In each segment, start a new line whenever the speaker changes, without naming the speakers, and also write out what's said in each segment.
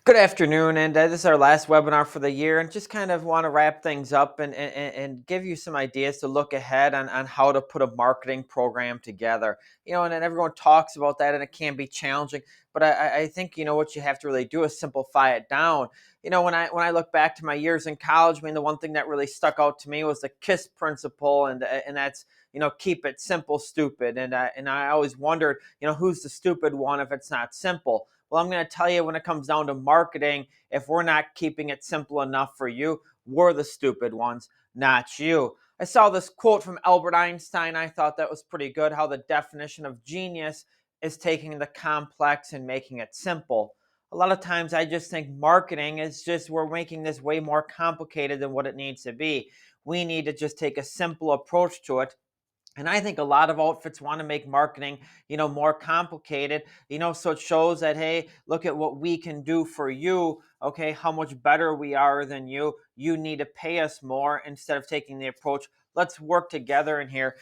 Good afternoon, and this is our last webinar for the year, and just kind of want to wrap things up and give you some ideas to look ahead on how to put a marketing program together. And then everyone talks about that, and it can be challenging, but I think what you have to really do is simplify it down. When I look back to my years in college, the one thing that really stuck out to me was the KISS principle, and that's keep it simple, stupid, and I always wondered, who's the stupid one if it's not simple. Well, I'm going to tell you, when it comes down to marketing, if we're not keeping it simple enough for you, we're the stupid ones, not you. I saw this quote from Albert Einstein. I thought that was pretty good, how the definition of genius is taking the complex and making it simple. A lot of times I just think marketing is just, we're making this way more complicated than what it needs to be. We need to just take a simple approach to it, and I think a lot of outfits want to make marketing, more complicated, so it shows that, hey, look at what we can do for you. Okay, how much better we are than you. You need to pay us more, instead of taking the approach, let's work together in here,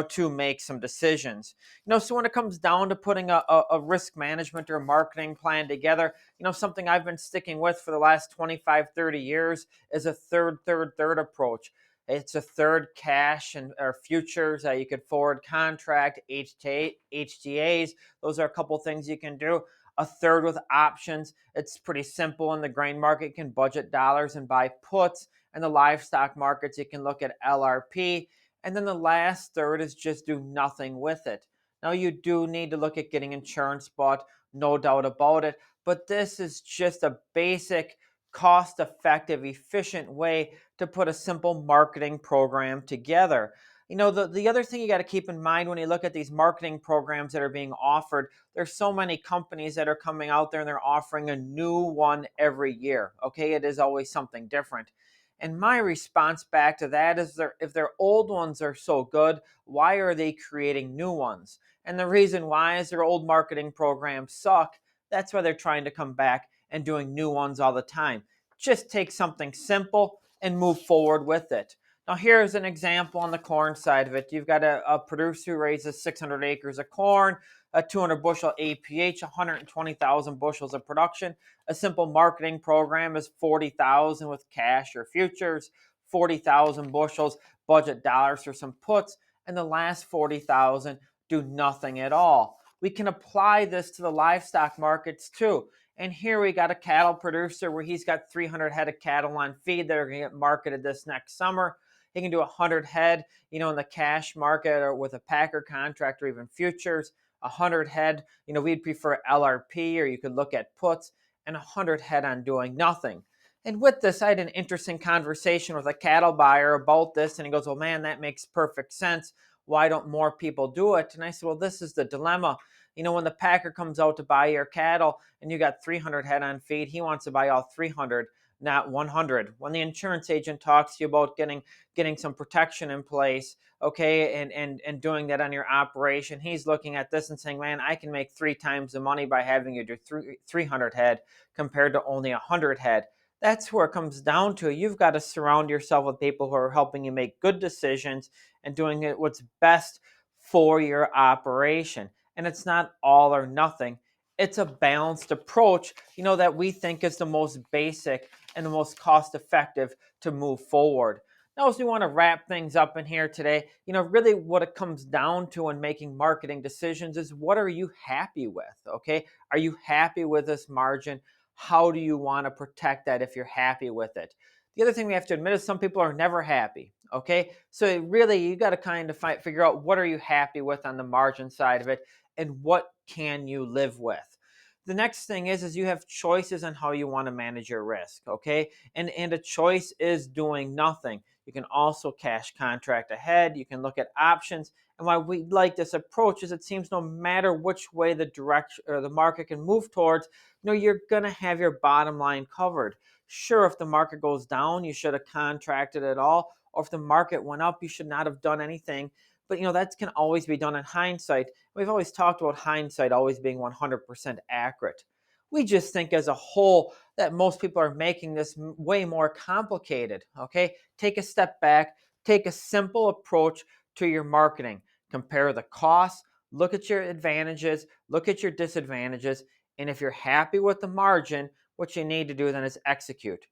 to make some decisions. So when it comes down to putting a risk management or marketing plan together, something I've been sticking with for the last 25, 30 years is a third approach. It's a third cash and or futures. You could forward contract, HTAs. Those are a couple things you can do. A third with options. It's pretty simple. In the grain market, you can budget dollars and buy puts. In the livestock markets, you can look at LRP. And then the last third is just do nothing with it. Now, you do need to look at getting insurance bought, no doubt about it. But this is just a basic, cost effective, efficient way to put a simple marketing program together. The other thing you got to keep in mind when you look at these marketing programs that are being offered, there's so many companies that are coming out there and they're offering a new one every year. Okay, it is always something different. And my response back to that is, if their old ones are so good, why are they creating new ones? And the reason why is their old marketing programs suck. That's why they're trying to come back and doing new ones all the time. Just take something simple and move forward with it. Now, here's an example on the corn side of it. You've got a producer who raises 600 acres of corn, a 200 bushel APH, 120,000 bushels of production. A simple marketing program is 40,000 with cash or futures, 40,000 bushels, budget dollars for some puts, and the last 40,000 do nothing at all. We can apply this to the livestock markets too. And here we got a cattle producer where he's got 300 head of cattle on feed that are going to get marketed this next summer. He can do 100 head, in the cash market or with a packer contract or even futures. 100 head, we'd prefer LRP, or you could look at puts, and 100 head on doing nothing. And with this, I had an interesting conversation with a cattle buyer about this, and he goes, well, man, that makes perfect sense. Why don't more people do it? And I said, well, this is the dilemma. When the packer comes out to buy your cattle and you got 300 head on feed, he wants to buy all 300, not 100. When the insurance agent talks to you about getting some protection in place, okay, and doing that on your operation, he's looking at this and saying, man, I can make 3 times the money by having you do 300 head compared to only 100 head. That's where it comes down to. You've got to surround yourself with people who are helping you make good decisions and doing it what's best for your operation. And it's not all or nothing. It's a balanced approach, that we think is the most basic and the most cost effective to move forward. Now, as we want to wrap things up in here today, really what it comes down to in making marketing decisions is, what are you happy with? Okay. Are you happy with this margin? How do you want to protect that if you're happy with it? The other thing we have to admit is some people are never happy. Okay. So really, you got to kind of figure out, what are you happy with on the margin side of it, and what can you live with? The next thing is you have choices on how you want to manage your risk. Okay. And a choice is doing nothing. You can also cash contract ahead. You can look at options. And why we like this approach is, it seems no matter which way the direction or the market can move towards, you're going to have your bottom line covered. Sure, if the market goes down, you should have contracted it all. Or if the market went up, you should not have done anything. But that can always be done in hindsight. We've always talked about hindsight always being 100% accurate. We just think as a whole that most people are making this way more complicated. Okay, take a step back, take a simple approach to your marketing. Compare the costs, look at your advantages, look at your disadvantages, and if you're happy with the margin, What you need to do then is execute.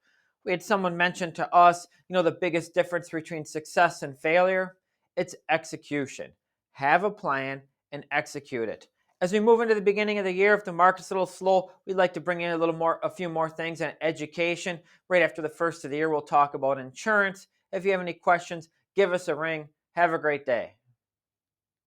We had someone mention to us, the biggest difference between success and failure, it's execution. Have a plan and execute it. As we move into the beginning of the year, if the market's a little slow, we'd like to bring in a few more things on education. Right after the first of the year, we'll talk about insurance. If you have any questions, give us a ring. Have a great day.